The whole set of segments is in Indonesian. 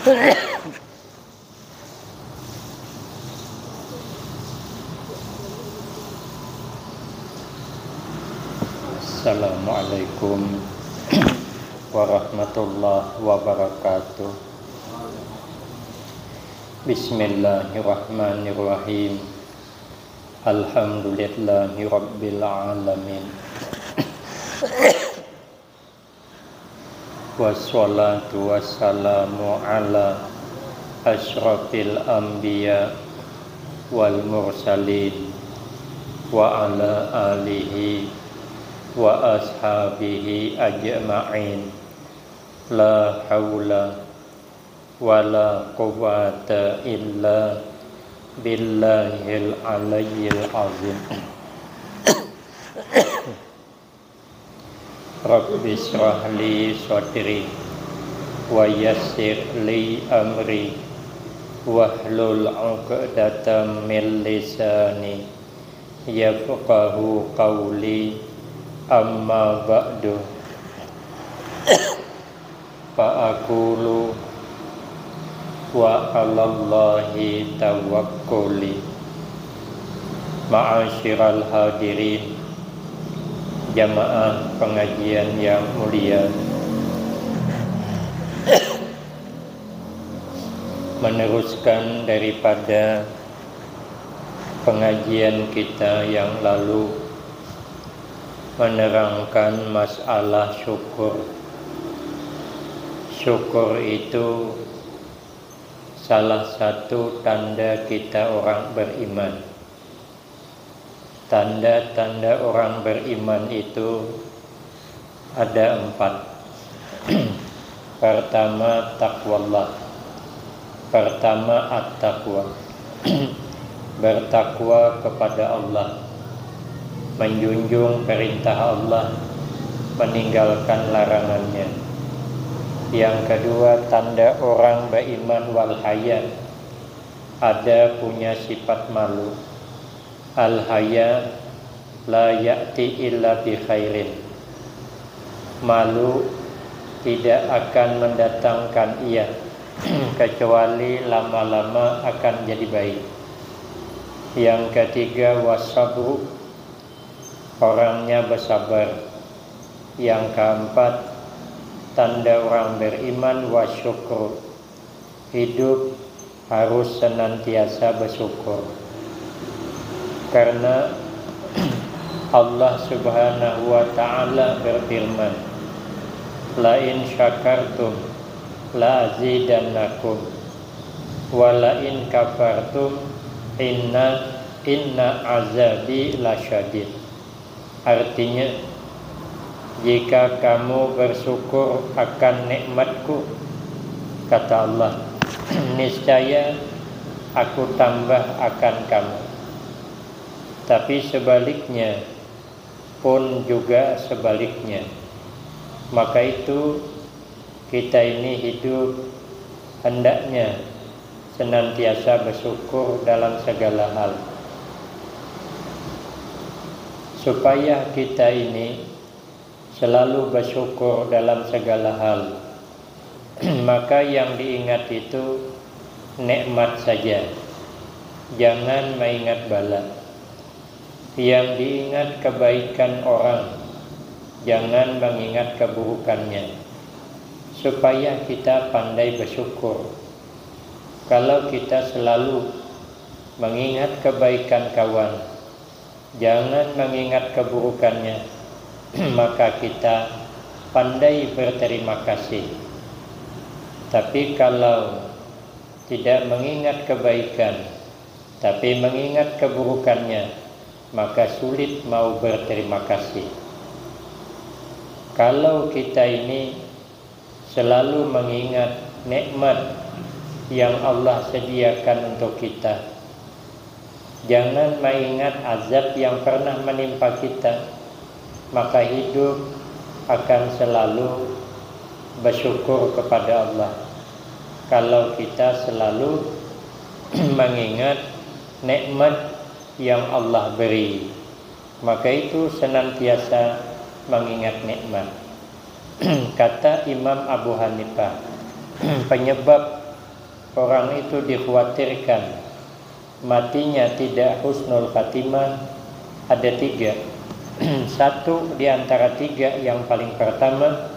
Assalamualaikum warahmatullahi wabarakatuh. Bismillahirrahmanirrahim. Alhamdulillahi rabbil alamin. Wassalatu wassalamu ala asyrafil anbiya wal mursalin wa ala alihi wa ashabihi ajma'in. La hawla wa la quwwata illa billahil aliyyil azim. Rabbi shrah li sadri wa yassir li amri wahlul 'uqdatam min lisani yafqahu qawli. Amma ba'du, fa'akulu wa 'alallahi tawakkuli. Ma'asyiral hadirin, jamaah pengajian yang mulia, meneruskan daripada pengajian kita yang lalu, menerangkan masalah syukur. Syukur itu salah satu tanda kita orang beriman. Tanda-tanda orang beriman itu ada 4. Pertama, taqwallah. Pertama, at-taqwa. Bertakwa kepada Allah, menjunjung perintah Allah, meninggalkan larangannya. Yang kedua, tanda orang beriman wal haya, ada punya sifat malu. Al haya la ya'ti illa bi khairin. Malu tidak akan mendatangkan ia kecuali lama-lama akan jadi baik. Yang ketiga, wasabru, orangnya bersabar. Yang keempat, tanda orang beriman wasyukur, hidup harus senantiasa bersyukur. Karena Allah subhanahu wa ta'ala berfirman, la in syakartum la azidannakum wa la in kafartum inna azabi lasyadid. Artinya, jika kamu bersyukur akan nikmatku, kata Allah, niscaya aku tambah akan kamu. Tapi sebaliknya pun juga sebaliknya. Maka itu kita ini hidup hendaknya senantiasa bersyukur dalam segala hal, supaya kita ini selalu bersyukur dalam segala hal. Maka yang diingat itu nikmat saja, jangan mengingat bala. Yang diingat kebaikan orang, jangan mengingat keburukannya, supaya kita pandai bersyukur. Kalau kita selalu mengingat kebaikan kawan, jangan mengingat keburukannya, maka kita pandai berterima kasih. Tapi kalau tidak mengingat kebaikan, tapi mengingat keburukannya, maka sulit mau berterima kasih. Kalau kita ini selalu mengingat nikmat yang Allah sediakan untuk kita, jangan mengingat azab yang pernah menimpa kita, maka hidup akan selalu bersyukur kepada Allah. Kalau kita selalu mengingat nikmat yang Allah beri, maka itu senantiasa mengingat nikmat. Kata Imam Abu Hanifah, penyebab orang itu dikhawatirkan matinya tidak husnul khatimah, ada 3. Satu di antara 3 yang paling pertama,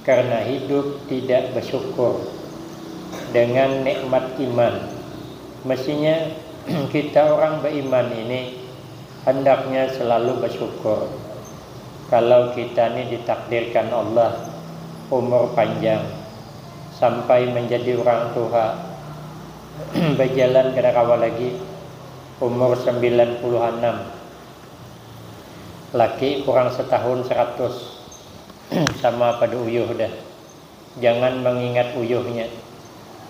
karena hidup tidak bersyukur dengan nikmat iman. Mestinya kita orang beriman ini hendaknya selalu bersyukur. Kalau kita ini ditakdirkan Allah umur panjang sampai menjadi orang tua, berjalan ke awal lagi umur 96, laki kurang setahun 100, sama pada uyuh dah. Jangan mengingat uyuhnya,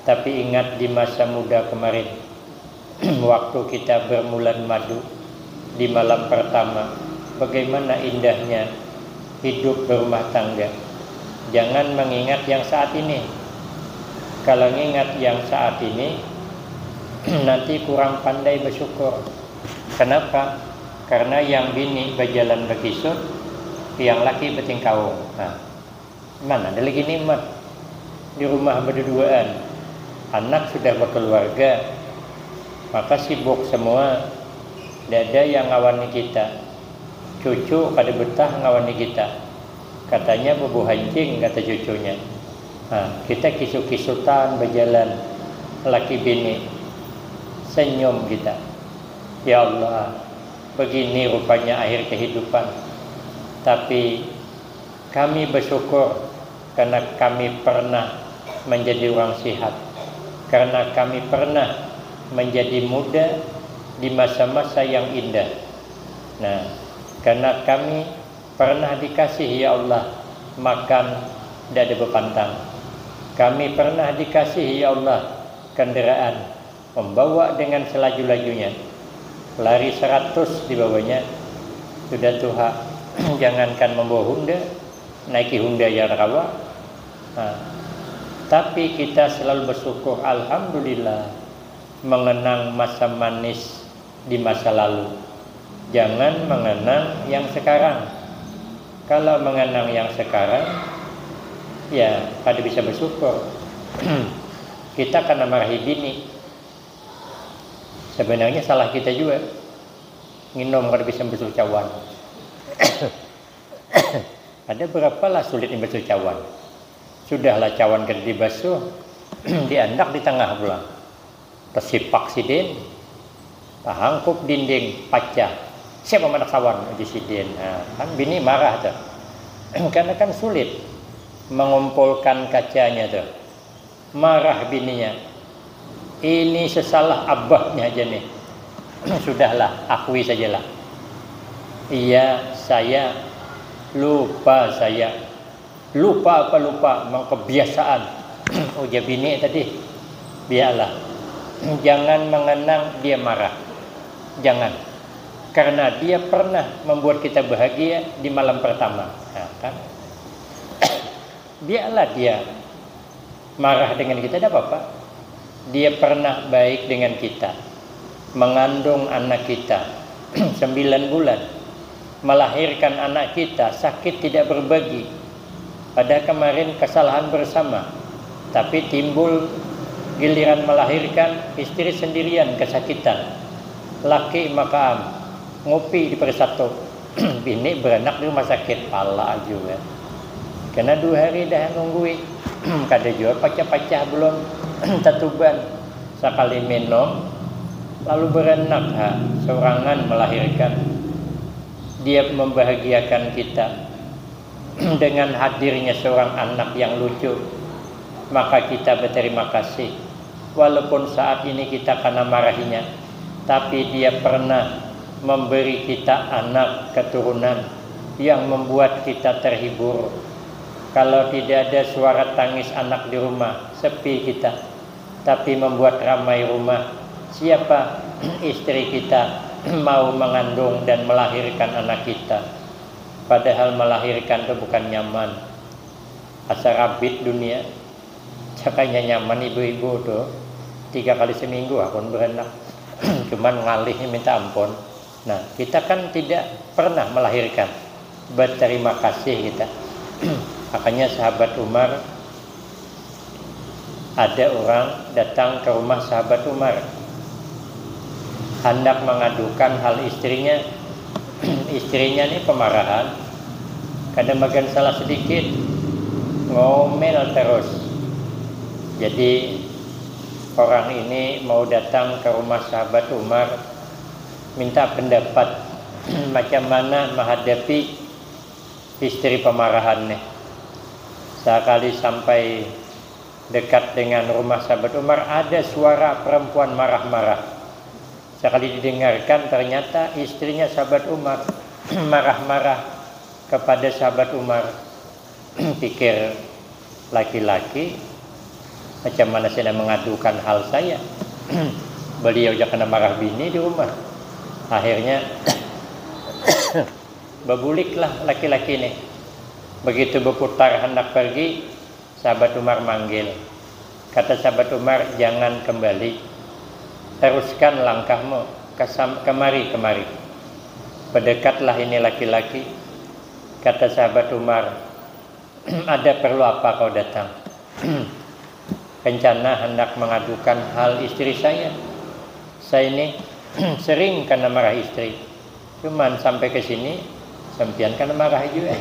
tapi ingat di masa muda kemarin, waktu kita bermulan madu di malam pertama, bagaimana indahnya hidup berumah tangga. Jangan mengingat yang saat ini. Kalau mengingat yang saat ini, nanti kurang pandai bersyukur. Kenapa? Karena yang bini berjalan berkisut, yang laki bertingkau. Nah, mana ada lagi nikmat di rumah berduaan, anak sudah berkeluarga, maka sibuk semua. Tidak ada yang ngawani kita. Cucu pada betah ngawani kita. Katanya bubu hancing, kata cucunya. Nah, kita kisut-kisutan berjalan, laki bini, senyum kita. Ya Allah, begini rupanya akhir kehidupan. Tapi kami bersyukur karena kami pernah menjadi orang sehat, karena kami pernah menjadi muda di masa-masa yang indah. Nah, karena kami pernah dikasih, ya Allah, makan tidak ada berpantang. Kami pernah dikasih, ya Allah, kendaraan, membawa dengan selaju-lajunya, lari 100 di bawahnya, sudah tua. Jangankan membawa Honda, naiki Honda yang rawa. Nah, tapi kita selalu bersyukur, alhamdulillah, mengenang masa manis di masa lalu. Jangan mengenang yang sekarang. Kalau mengenang yang sekarang, ya pada bisa bersyukur. Kita karena marahi bini, sebenarnya salah kita juga. Nginom kada bisa basuh cawan. Ada berapalah sulit basuh cawan. Sudahlah cawan kada dibasuh, diandak di tengah pula. Tersipak sidin, tahangkup dinding pacah. Siapa manak sawan di sidin? Nah, kan bini marah tuh. Karena kan sulit mengumpulkan kacanya tuh. Marah bininya. Ini sesalah abahnya aja nih. Sudahlah, akui sajalah. Iya, saya lupa saya. Lupa apa lupa? Memang kebiasaan. Oh, ya bini tadi. Biarlah. Jangan mengenang dia marah. Jangan. Karena dia pernah membuat kita bahagia di malam pertama. Nah, kan? Biarlah dia marah dengan kita, tidak apa-apa. Dia pernah baik dengan kita, mengandung anak kita 9 bulan, melahirkan anak kita, sakit tidak berbagi. Pada kemarin kesalahan bersama, tapi timbul giliran melahirkan, istri sendirian kesakitan, laki makaam, ngopi di persatu, bini beranak di rumah sakit, pala juga. Karena 2 hari dah nunggui, kada juga pacah-pacah belum tatuban, sekali minum lalu beranak, seorangan melahirkan. Dia membahagiakan kita dengan hadirnya seorang anak yang lucu, maka kita berterima kasih. Walaupun saat ini kita karena marahinya, tapi dia pernah memberi kita anak keturunan yang membuat kita terhibur. Kalau tidak ada suara tangis anak di rumah, sepi kita, tapi membuat ramai rumah. Siapa? Istri kita mau mengandung dan melahirkan anak kita. Padahal melahirkan itu bukan nyaman. Asa rabit dunia. Cakanya nyaman ibu-ibu tuh 3 kali seminggu akun beranak. Cuman ngalihnya minta ampun. Nah, kita kan tidak pernah melahirkan. Berterima kasih kita. Makanya sahabat Umar Ada orang datang ke rumah sahabat Umar, hendak mengadukan hal istrinya. Istrinya ini pemarahan, kadang bagian salah sedikit, ngomel terus. Jadi orang ini mau datang ke rumah sahabat Umar, minta pendapat macam mana menghadapi istri pemarahannya. Sekali sampai dekat dengan rumah sahabat Umar, ada suara perempuan marah-marah. Sekali didengarkan, ternyata istrinya sahabat Umar marah-marah kepada sahabat Umar. Pikir laki-laki, macam mana saya mengadukan hal saya. Beliau jangan marah bini di rumah. Akhirnya berbuliklah laki-laki ini. Begitu berputar hendak pergi, sahabat Umar manggil. Kata sahabat Umar, jangan kembali, teruskan langkahmu, kemari. Berdekatlah ini laki-laki. Kata sahabat Umar, ada perlu apa kau datang? Rencana hendak mengadukan hal istri saya. Saya ini sering kena marah istri. Cuman sampai ke sini sampian kena marah juga.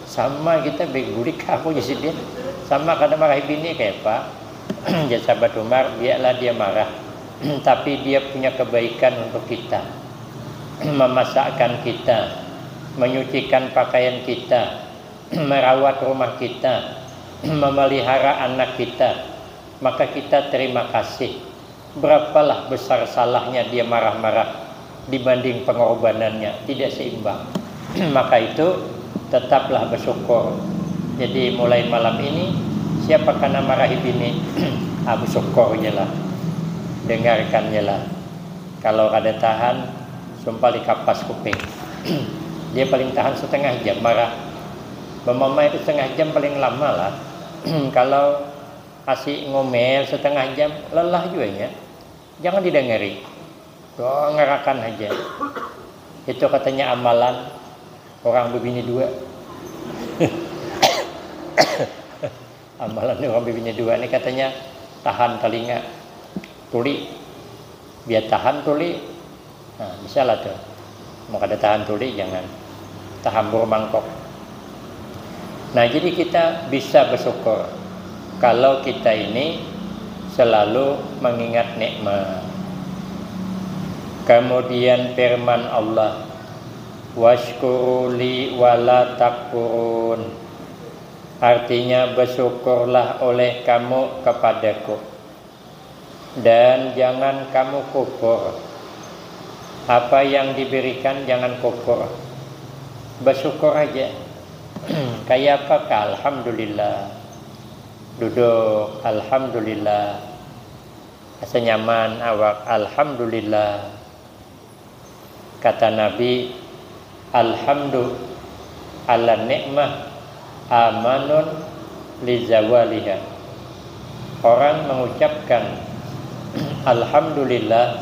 Sama kita begulik aku jadi dia. Sama kena marah bini kayak Pak. Jadi sahabat Umar, biarlah dia marah. Tapi dia punya kebaikan untuk kita, memasakkan kita, menyucikan pakaian kita, merawat rumah kita, memelihara anak kita. Maka kita terima kasih. Berapalah besar salahnya dia marah-marah dibanding pengorbanannya, tidak seimbang. Maka itu tetaplah bersyukur. Jadi mulai malam ini, siapa kena marahi bini, bersyukurnya lah, dengarkannya lah. Kalau ada tahan, sumpah di kapas kuping. Dia paling tahan setengah jam marah. Mama itu setengah jam paling lama lah. Kalau asik ngomel setengah jam, lelah juga ya. Jangan didengari, ngerakan aja. Itu katanya amalan orang berbini dua. Amalan orang berbini dua ini katanya tahan telinga, tuli, biar tahan tuli. Nah, bisa lah tuh. Mau ada tahan tuli, jangan tahan buru mangkok. Nah, jadi kita bisa bersyukur kalau kita ini selalu mengingat nikmat. Kemudian firman Allah, washkuruli wala takfurun. Artinya bersyukurlah oleh kamu kepadaku dan jangan kamu kufur. Apa yang diberikan jangan kufur, bersyukur aja. Kayak apa? Alhamdulillah. Duduk, alhamdulillah. Asa nyaman awak, alhamdulillah. Kata Nabi, alhamdu ala nikmah amanun li zawaliha. Orang mengucapkan alhamdulillah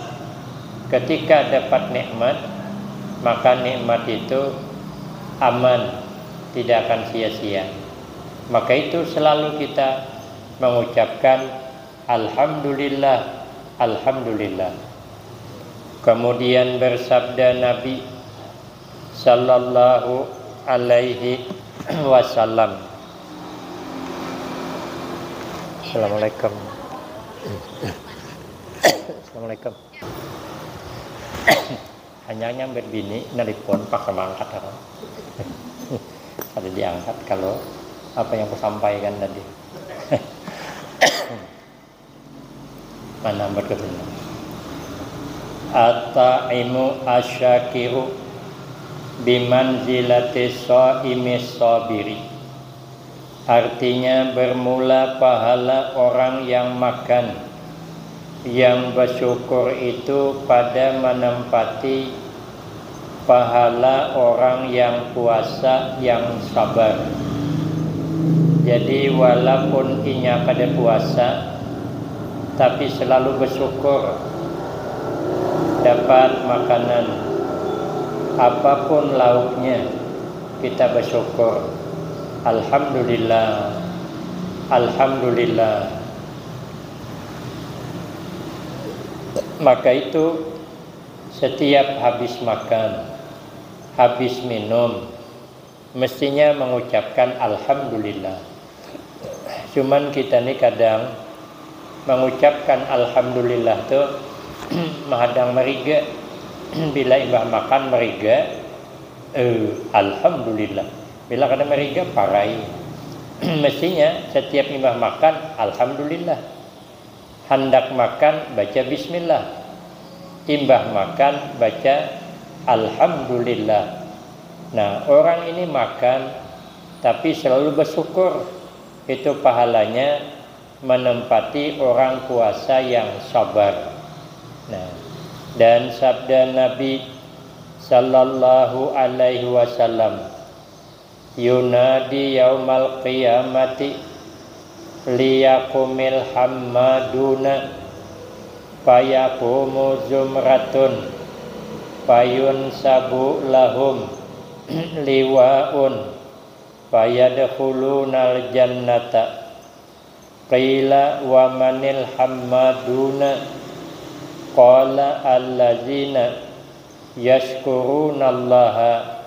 ketika dapat nikmat, maka nikmat itu aman, tidak akan sia-sia. Maka itu selalu kita mengucapkan alhamdulillah, alhamdulillah. Kemudian bersabda Nabi sallallahu alaihi wasallam, Assalamualaikum. Assalamualaikum. Hanya berbini nelpon pak sama angkat apa? Ada diangkat kalau apa yang aku sampaikan tadi. Mana berkebenaran. At-ta'imu asyakiru bimanzilati sha'imis sabiri. Artinya bermula pahala orang yang makan, yang bersyukur itu pada menempati pahala orang yang puasa yang sabar. Jadi walaupun inya pada puasa, tapi selalu bersyukur dapat makanan apapun lauknya, kita bersyukur. Alhamdulillah, alhamdulillah. Maka itu setiap habis makan, habis minum, mestinya mengucapkan alhamdulillah. Cuman kita nih kadang mengucapkan alhamdulillah tuh menghadang meriga. Bila imbah makan meriga, alhamdulillah. Bila kada meriga parai. Mestinya setiap imbah makan alhamdulillah. Hendak makan baca bismillah. Imbah makan baca alhamdulillah. Nah, orang ini makan tapi selalu bersyukur. Itu pahalanya menempati orang puasa yang sabar. Nah, dan sabda Nabi sallallahu alaihi wasallam, yunadi yaumal qiyamati liyakumil hammaduna fayaqumu zumratun fayun sabu lahum liwaun fayadkhulunal jannata qila wa manil hammaduna qala allazina yashkurunallaha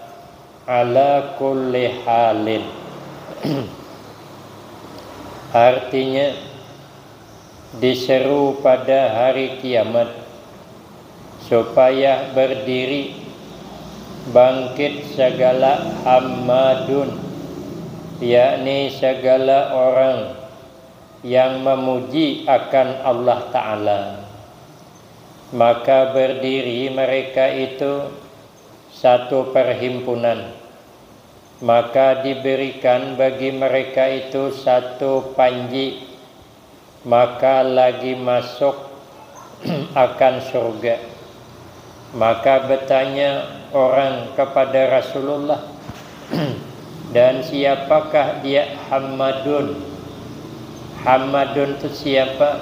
ala kulli halin. Artinya diseru pada hari kiamat supaya berdiri bangkit segala hammadun, yakni segala orang yang memuji akan Allah Ta'ala. Maka berdiri mereka itu satu perhimpunan. Maka diberikan bagi mereka itu satu panji. Maka lagi masuk akan surga. Maka bertanya orang kepada Rasulullah, dan siapakah dia Hammadun? Hammadun itu siapa?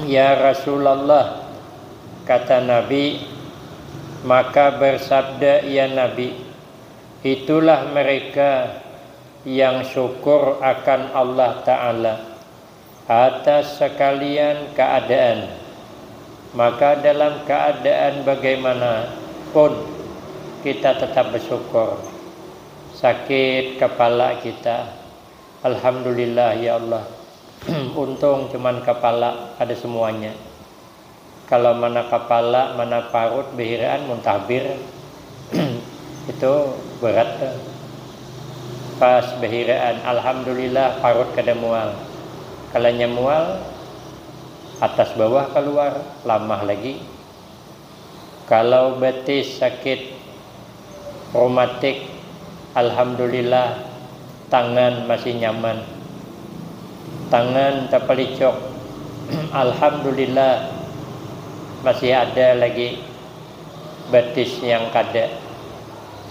Ya Rasulullah, kata Nabi. Maka bersabda ya Nabi, itulah mereka yang syukur akan Allah Ta'ala atas sekalian keadaan. Maka dalam keadaan bagaimanapun kita tetap bersyukur. Sakit kepala kita, alhamdulillah ya Allah. Untung cuman kepala, ada semuanya. Kalau mana kepala, mana parut, behiraan, muntahbir, itu berat. Pas behiraan, alhamdulillah parut kada mual. Kalau mual, atas bawah keluar, lama lagi. Kalau betis sakit reumatik, alhamdulillah tangan masih nyaman. Tangan tak pelicok, alhamdulillah masih ada lagi betis yang kada.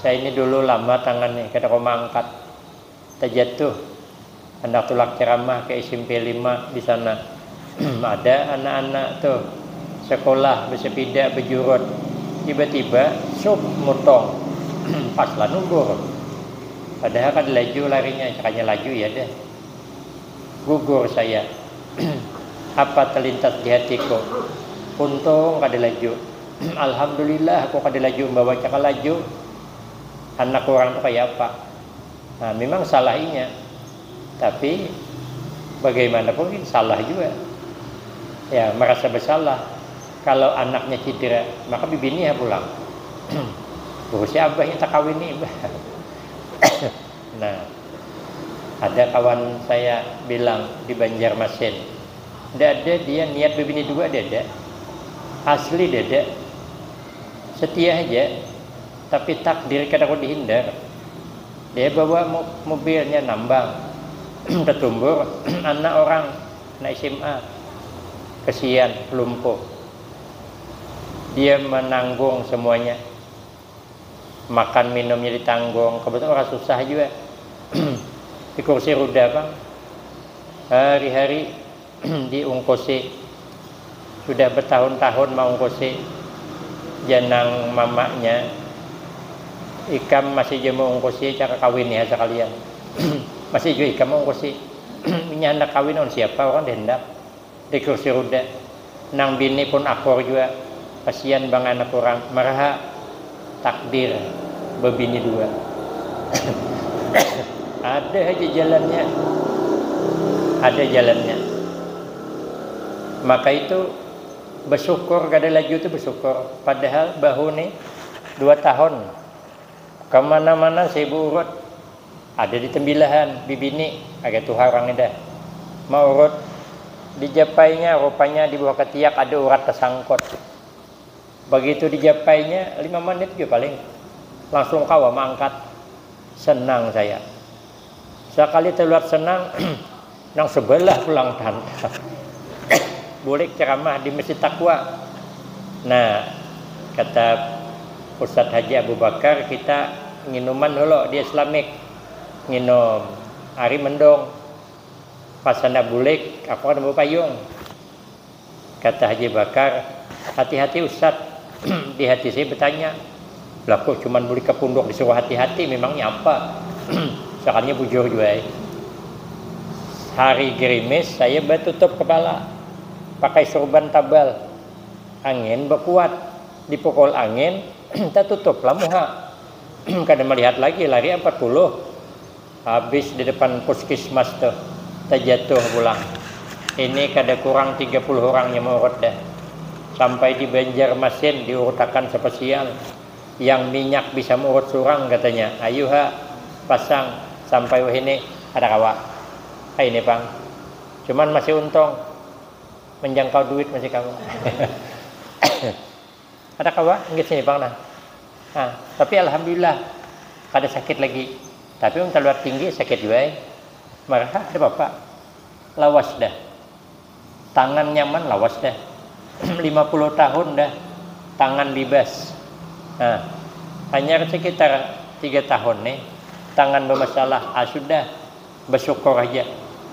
Saya ini dulu lama tangannya, kada kau angkat, terjatuh. Hendak tulak ceramah ke SMP 5 di sana. Ada anak-anak tuh sekolah bersepeda berjurut, tiba-tiba sup motong pas lah nunggur. Padahal kan laju larinya, caranya laju ya deh. Gugur saya. Apa terlintas di hatiku? Untung kada laju. Alhamdulillah aku kada laju, membawa cara laju. Anak orang itu kayak apa? Nah, memang salahnya. Tapi bagaimanapun salah juga. Ya, merasa bersalah. Kalau anaknya cedera, maka bibini ya pulang. Urusnya abahnya tak kawin nih. Nah, ada kawan saya bilang di Banjarmasin, ada dia niat bibini dua ada. Asli dada, setia aja, tapi takdir kadang dihindar. Dia bawa mobilnya nambang, tertumbur anak orang, anak SMA, kesian, lumpuh. Dia menanggung semuanya, makan minumnya ditanggung. Kebetulan orang susah juga, di kursi roda bang, hari-hari diungkusi. Sudah bertahun-tahun mau ngungkusi jenang mamanya. Ikam masih jemu ngungkusi cara kawin ya sekalian. Masih juga ikam mau ngungkusi. Ini hendak kawin on siapa orang hendak di kursi roda. Nang bini pun akur juga. Kasihan bang anak orang. Maraha takdir bebini dua. Ada aja jalannya. Ada jalannya. Maka itu bersyukur, gak ada laju itu bersyukur. Padahal bahu nih 2 tahun kemana-mana saya urut. Ada di tembilahan bibini agak tuh orang dah mau urut dijapainya, rupanya di bawah ketiak ada urat tersangkut. Begitu dijapainya 5 menit juga paling langsung kawa mangkat. Senang saya sekali terlihat senang. Nang sebelah pulang tanta boleh ceramah di Masjid Taqwa. Nah, kata Ustadz Haji Abu Bakar, kita minuman dulu di Islamik, nginum hari mendong pasana bulik apa ada payung. Kata Haji Bakar, hati-hati Ustadz. Di hati saya bertanya, lah kok cuman beli ke pundok disuruh hati-hati, memangnya apa? Soalnya bujur juga. Hari gerimis saya bertutup kepala pakai sorban tabal, angin berkuat, dipukul angin kita tutup lamuha. Kadang melihat lagi lari 40 habis di depan puskesmas tuh terjatuh pulang. Ini kada kurang 30 orang yang mengurut dah. Sampai di Banjarmasin diurutakan spesial yang minyak bisa mengurut surang katanya. Ayo ha pasang sampai ini ada kawa. Ini bang, cuman masih untung menjangkau duit masih kamu. Ada kawa enggak sini bang nah. Tapi alhamdulillah kada sakit lagi. Tapi untuk luar tinggi sakit juga. Mereka ada bapak lawas dah. Tangan nyaman lawas dah. 50 tahun dah tangan bebas. Hanya sekitar 3 tahun nih tangan bermasalah. Sudah bersyukur aja.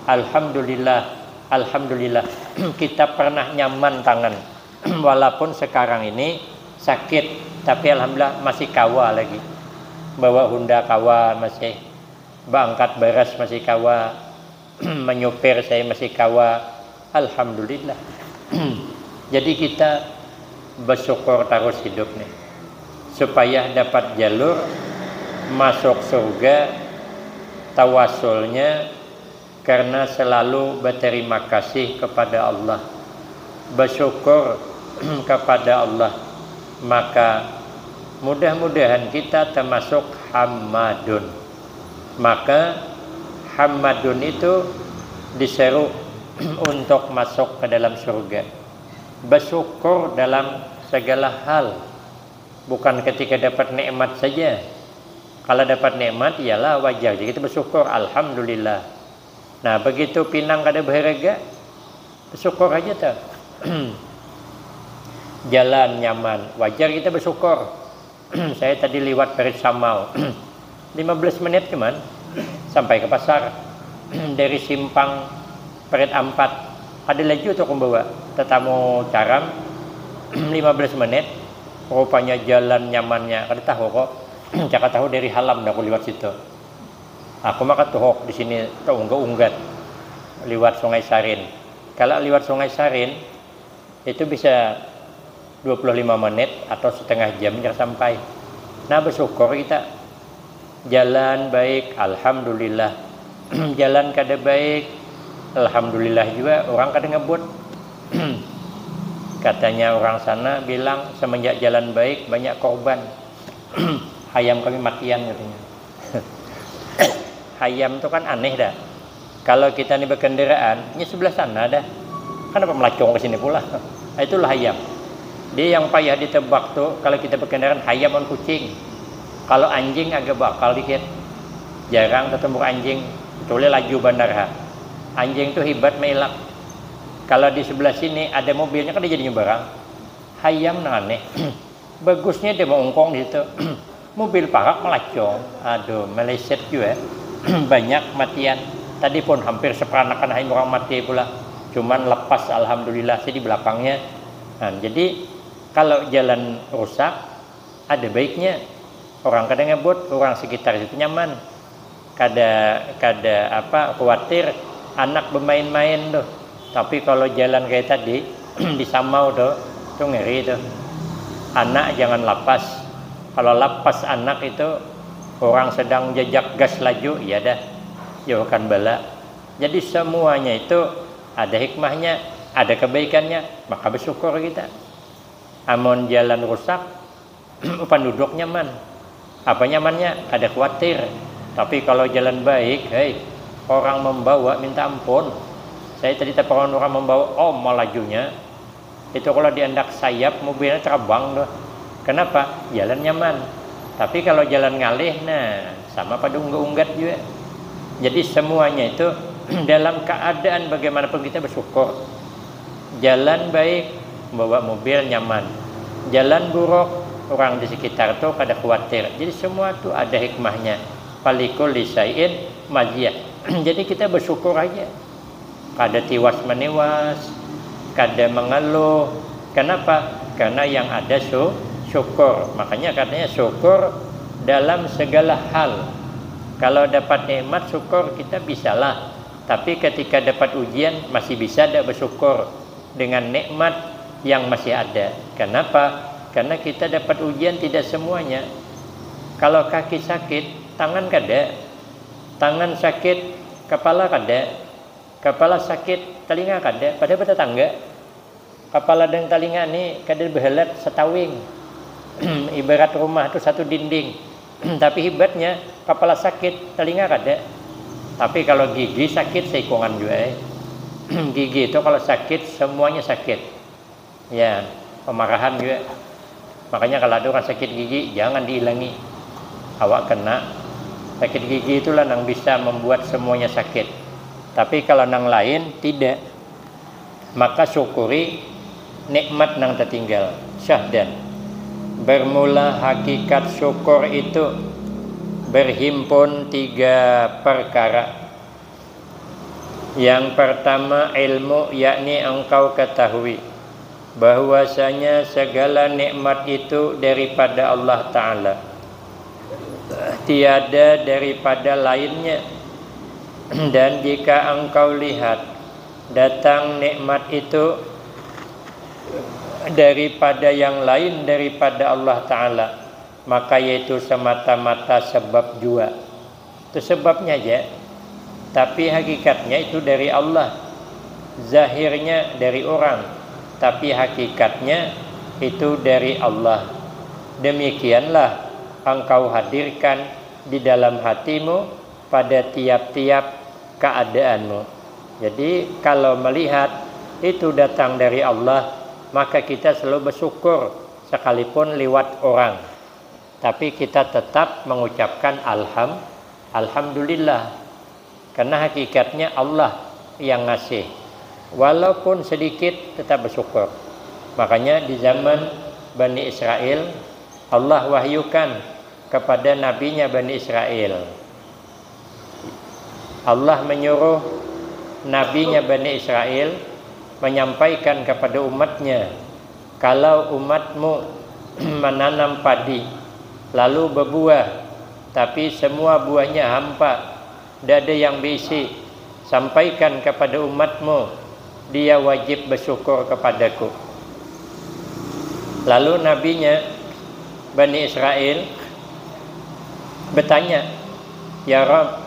Alhamdulillah, alhamdulillah. Kita pernah nyaman tangan. Walaupun sekarang ini sakit, tapi alhamdulillah masih kawa lagi. Bawa Honda kawa masih, berangkat beras masih kawa, menyupir saya masih kawa. Alhamdulillah. Jadi kita bersyukur terus hidup nih, supaya dapat jalur masuk surga. Tawasulnya karena selalu berterima kasih kepada Allah, bersyukur kepada Allah. Maka mudah-mudahan kita termasuk Hammadun. Maka Hammadun itu diseru untuk masuk ke dalam surga. Bersyukur dalam segala hal, bukan ketika dapat nikmat saja. Kalau dapat nikmat ialah wajar, jadi kita bersyukur, alhamdulillah. Nah begitu pinang kada berharga, bersyukur aja tuh. Jalan nyaman, wajar kita bersyukur. Saya tadi lewat Parit Samau 15 menit cuman sampai ke pasar. Dari simpang Parit Ampat ada laju tuh membawa tetamu caram 15 menit. Rupanya jalan nyamannya kada tahu kok. Cakap tahu dari Halam dah aku lewat situ. Aku makan tuhok di sini tuh unggat lewat Sungai Sarin. Kalau lewat Sungai Sarin itu bisa 25 menit atau setengah jam sampai. Nah bersyukur kita. Jalan baik, alhamdulillah. Jalan kada baik, alhamdulillah juga. Orang kada ngebut. Katanya orang sana bilang semenjak jalan baik banyak korban. Hayam kami matian katanya. Hayam itu kan aneh dah. Kalau kita ini berkendaraan, ini sebelah sana dah. Kenapa melacong ke sini pula? Itulah hayam. Dia yang payah ditebak tuh kalau kita berkendaraan hayam dan kucing. Kalau anjing agak bakal dikit. Jarang ketemu anjing, kecuali laju bandara. Anjing tuh hebat melak. Kalau di sebelah sini ada mobilnya kan dia jadi barang. Hayam aneh. Bagusnya dia mau ungkong di situ. Mobil parak melacong, aduh meleset juga. Banyak matian. Tadi pun hampir seperanakan orang mati pula. Cuman lepas alhamdulillah saya di belakangnya. Nah, jadi kalau jalan rusak ada baiknya. Orang kadang ngebut, orang sekitar itu nyaman. Kada khawatir anak bermain-main tuh. Tapi kalau jalan kayak tadi di Samau tuh ngeri tuh. Anak jangan lapas. Kalau lapas anak itu orang sedang jejak gas laju, ya dah, jauhkan bala. Jadi semuanya itu ada hikmahnya, ada kebaikannya, maka bersyukur kita. Amun jalan rusak, penduduk nyaman. Apa nyamannya? Ada khawatir. Tapi kalau jalan baik, orang membawa minta ampun. Saya tadi telepon orang membawa, lajunya. Itu kalau diandak sayap, mobilnya terbang tuh. Kenapa? Jalan nyaman. Tapi kalau jalan ngalih, sama pada unggat juga. Jadi semuanya itu dalam keadaan bagaimanapun kita bersyukur. Jalan baik, membawa mobil nyaman. Jalan buruk, orang di sekitar tuh kada khawatir. Jadi semua tuh ada hikmahnya. Falikul lisaiin majiyah. Jadi kita bersyukur aja. Kada tiwas meniwas, kada mengeluh. Kenapa? Karena yang ada syukur. Makanya katanya syukur dalam segala hal. Kalau dapat nikmat syukur kita bisalah. Tapi ketika dapat ujian masih bisa tidak bersyukur dengan nikmat yang masih ada. Kenapa? Karena kita dapat ujian tidak semuanya. Kalau kaki sakit, tangan kada. Tangan sakit, kepala kada. Kepala sakit, telinga kada. Pada tetangga. Kepala dan telinga ini kada berhelat setawing. Ibarat rumah itu satu dinding. Tapi hebatnya kepala sakit, telinga kada. Tapi kalau gigi sakit seikungan juga. Gigi itu kalau sakit semuanya sakit. Ya, pemarahan juga. Makanya kalau ada orang sakit gigi jangan dihilangi. Awak kena sakit gigi itulah yang bisa membuat semuanya sakit. Tapi kalau yang lain tidak. Maka syukuri nikmat yang tertinggal. Syahdan. Bermula hakikat syukur itu berhimpun 3 perkara. Yang pertama ilmu, yakni engkau ketahui bahwasanya segala nikmat itu daripada Allah Ta'ala, tiada daripada lainnya. Dan jika engkau lihat datang nikmat itu daripada yang lain daripada Allah Ta'ala, maka yaitu semata-mata sebab jua. Itu sebabnya aja. Tapi hakikatnya itu dari Allah. Zahirnya dari orang, tapi hakikatnya itu dari Allah. Demikianlah engkau hadirkan di dalam hatimu pada tiap-tiap keadaanmu. Jadi kalau melihat itu datang dari Allah, maka kita selalu bersyukur sekalipun lewat orang. Tapi kita tetap mengucapkan alhamdulillah. Karena hakikatnya Allah yang ngasih. Walaupun sedikit tetap bersyukur. Makanya di zaman Bani Israel, Allah wahyukan kepada nabinya Bani Israel. Allah menyuruh nabinya Bani Israel menyampaikan kepada umatnya, kalau umatmu menanam padi lalu berbuah, tapi semua buahnya hampa, tidak ada yang berisi, sampaikan kepada umatmu, dia wajib bersyukur kepadaku. Lalu nabinya Bani Israel bertanya, ya Rabb,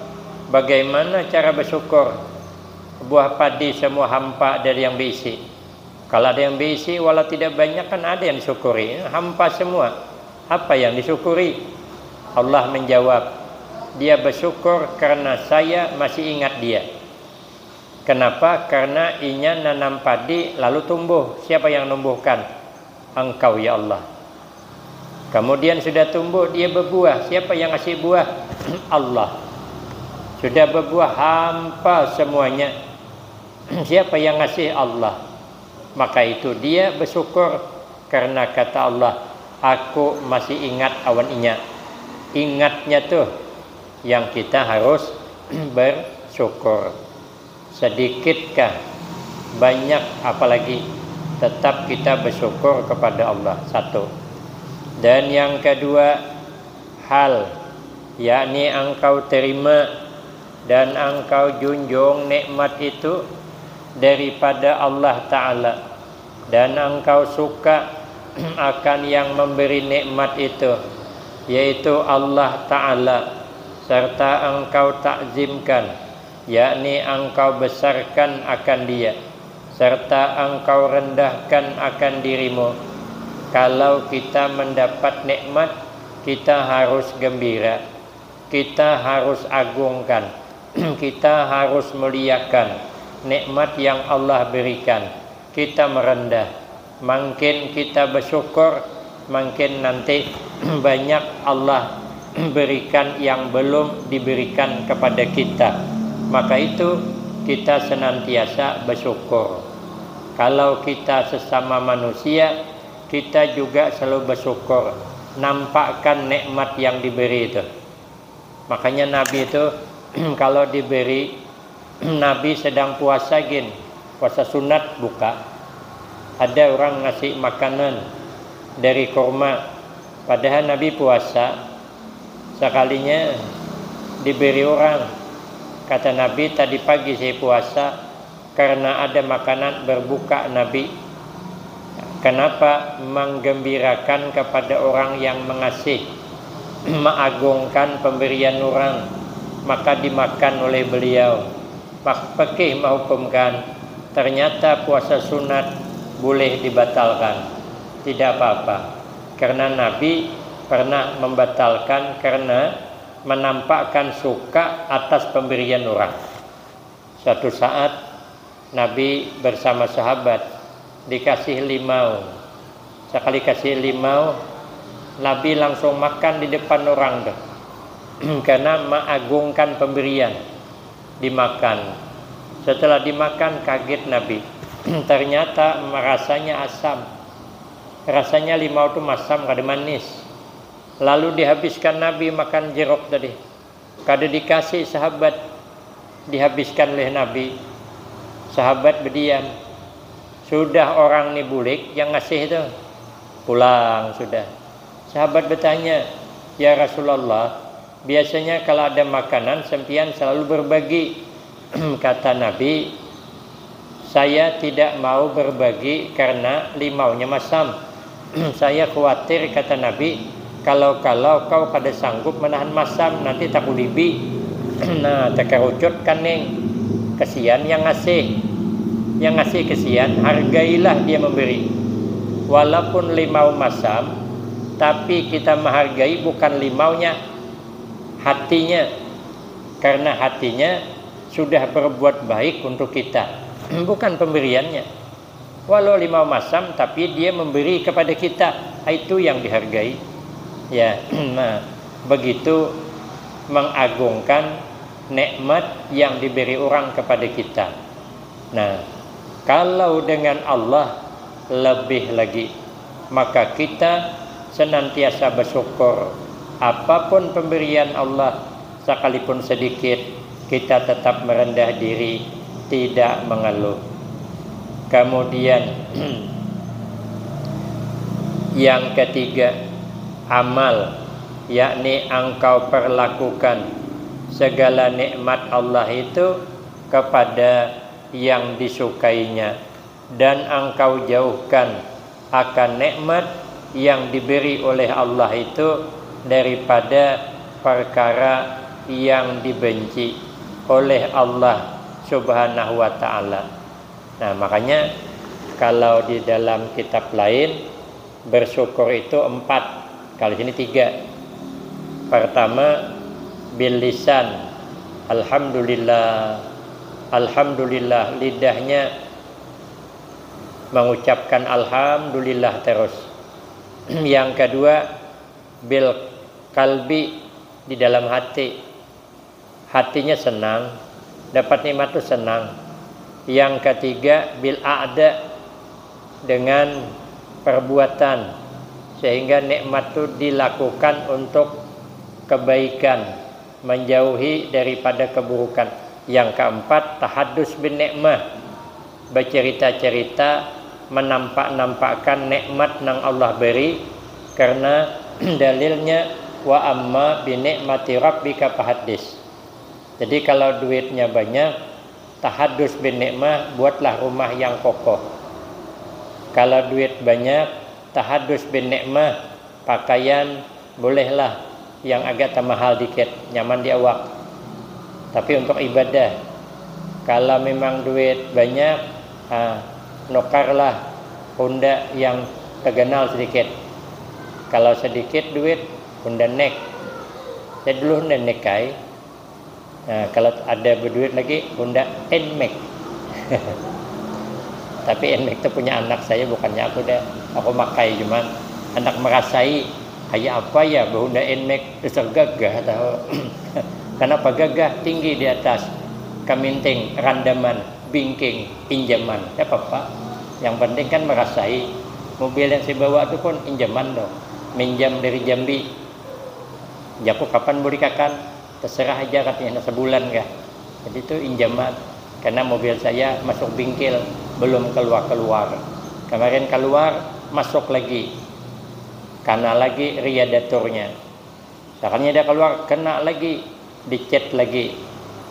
bagaimana cara bersyukur? Buah padi semua hampa, dari yang berisi. Kalau ada yang berisi walau tidak banyak kan ada yang disyukuri. Hampa semua, apa yang disyukuri? Allah menjawab, dia bersyukur karena saya masih ingat dia. Kenapa? Karena inya nanam padi lalu tumbuh. Siapa yang numbuhkan? Engkau ya Allah. Kemudian sudah tumbuh, dia berbuah. Siapa yang ngasih buah? Allah. Sudah berbuah hampa semuanya. Siapa yang ngasih? Allah. Maka itu dia bersyukur karena kata Allah, aku masih ingat awan inya. Ingatnya tuh yang kita harus bersyukur. Sedikitkah, banyak, apalagi tetap kita bersyukur kepada Allah. Satu. Dan yang kedua, hal, yakni engkau terima dan engkau junjung nikmat itu daripada Allah Ta'ala. dan engkau suka akan yang memberi nikmat itu, yaitu Allah Ta'ala, serta engkau takzimkan, yakni engkau besarkan akan dia, serta engkau rendahkan akan dirimu. Kalau kita mendapat nikmat, kita harus gembira, kita harus agungkan, kita harus muliakan nikmat yang Allah berikan. Kita merendah, makin kita bersyukur, makin nanti banyak Allah berikan yang belum diberikan kepada kita. Maka itu kita senantiasa bersyukur. Kalau kita sesama manusia, kita juga selalu bersyukur, nampakkan nikmat yang diberi itu. Makanya Nabi itu kalau diberi, Nabi sedang puasa gin, puasa sunat buka, ada orang ngasih makanan dari kurma, padahal Nabi puasa. Sekalinya diberi orang, kata Nabi, tadi pagi saya puasa karena ada makanan berbuka Nabi. Kenapa? Menggembirakan kepada orang yang mengasih, mengagungkan pemberian orang, maka dimakan oleh beliau. Pak Fikih menghukumkan, ternyata puasa sunat boleh dibatalkan, tidak apa-apa, karena Nabi pernah membatalkan karena menampakkan suka atas pemberian orang. Suatu saat Nabi bersama sahabat dikasih limau. Sekali kasih limau, Nabi langsung makan di depan orang dah. Karena mengagungkan pemberian, dimakan. Setelah dimakan kaget Nabi. Ternyata rasanya asam. Rasanya limau itu masam, kada manis. Lalu dihabiskan Nabi makan jeruk tadi. Kada dikasih sahabat, dihabiskan oleh Nabi. Sahabat berdiam. Sudah orang ni bulik yang ngasih itu, pulang sudah. Sahabat bertanya, ya Rasulullah, biasanya kalau ada makanan sempian selalu berbagi. Kata Nabi, saya tidak mau berbagi karena limaunya masam. Saya khawatir, kata Nabi, kalau kau kada sanggup menahan masam, nanti tak ulibi. Nah, terkerucut kan neng, kesian yang ngasih. Yang ngasih kesian, hargailah dia memberi. Walaupun limau masam, tapi kita menghargai bukan limaunya, hatinya. Karena hatinya sudah berbuat baik untuk kita, bukan pemberiannya. Walau limau masam, tapi dia memberi kepada kita, itu yang dihargai. Ya, nah, begitu mengagungkan nikmat yang diberi orang kepada kita. Nah, kalau dengan Allah lebih lagi, maka kita senantiasa bersyukur. Apapun pemberian Allah, sekalipun sedikit, kita tetap merendah diri, tidak mengeluh. Kemudian yang ketiga, amal, yakni engkau perlakukan segala nikmat Allah itu kepada yang disukainya, dan engkau jauhkan akan nikmat yang diberi oleh Allah itu daripada perkara yang dibenci oleh Allah Subhanahu wa ta'ala. Nah, makanya kalau di dalam kitab lain bersyukur itu 4, kali ini 3. Pertama, bil lisan, alhamdulillah. Alhamdulillah, lidahnya mengucapkan alhamdulillah terus. Yang kedua, bil kalbi, di dalam hati, hatinya senang, dapat nikmat itu senang. Yang ketiga, bil a'da, dengan perbuatan, sehingga nikmat itu dilakukan untuk kebaikan, menjauhi daripada keburukan. Yang keempat, tahaddus bin nikmah, bercerita-cerita, menampak-nampakkan nikmat yang Allah beri, karena dalilnya wa amma bi nikmati rabbika fahaddis. Jadi kalau duitnya banyak, tahaddus bin nikmah, buatlah rumah yang kokoh. Kalau duit banyak, tahadus bin ni'mah, pakaian bolehlah yang agak mahal dikit, nyaman di awak. Tapi untuk ibadah, kalau memang duit banyak, nukarlah Honda yang terkenal sedikit. Kalau sedikit duit, Honda Nek. Saya dulu Honda Nekai. Kalau ada berduit lagi, Honda Nmax. Tapi Nmax itu punya anak saya, bukannya aku dah. Aku makai cuman anak merasai kayak apa ya Honda Nmax itu gagah tahu. Kenapa gagah? Tinggi di atas, kaminting, randaman, bingking, pinjaman. Ya apa-apa. Yang penting kan merasai. Mobil yang saya bawa itu pun pinjaman dong. Minjam dari Jambi. Jaku kapan mau dikakan? Terserah aja katanya sebulan kah. Jadi itu pinjaman. Karena mobil saya masuk bingkil, belum keluar. Kemarin keluar, masuk lagi. Kena lagi radiatornya. Sekarang dia keluar, kena lagi, dicet lagi.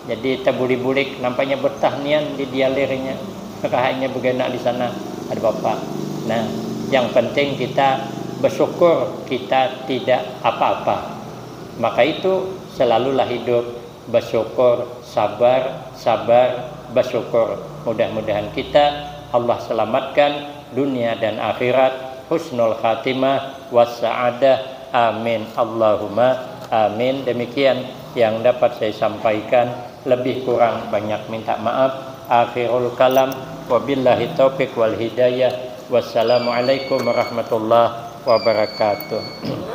Jadi terbulik-bulik, nampaknya betah nian di dialirnya. Kakaknya begenak di sana, ada bapak. Nah, yang penting kita bersyukur kita tidak apa-apa. Maka itu selalulah hidup bersyukur, sabar, bersyukur. Mudah-mudahan kita Allah selamatkan dunia dan akhirat, husnul khatimah wassa'adah. Amin. Allahumma amin. Demikian yang dapat saya sampaikan, lebih kurang banyak minta maaf. Akhirul kalam, wabillahi taufiq wal hidayah. Wassalamualaikum warahmatullahi wabarakatuh.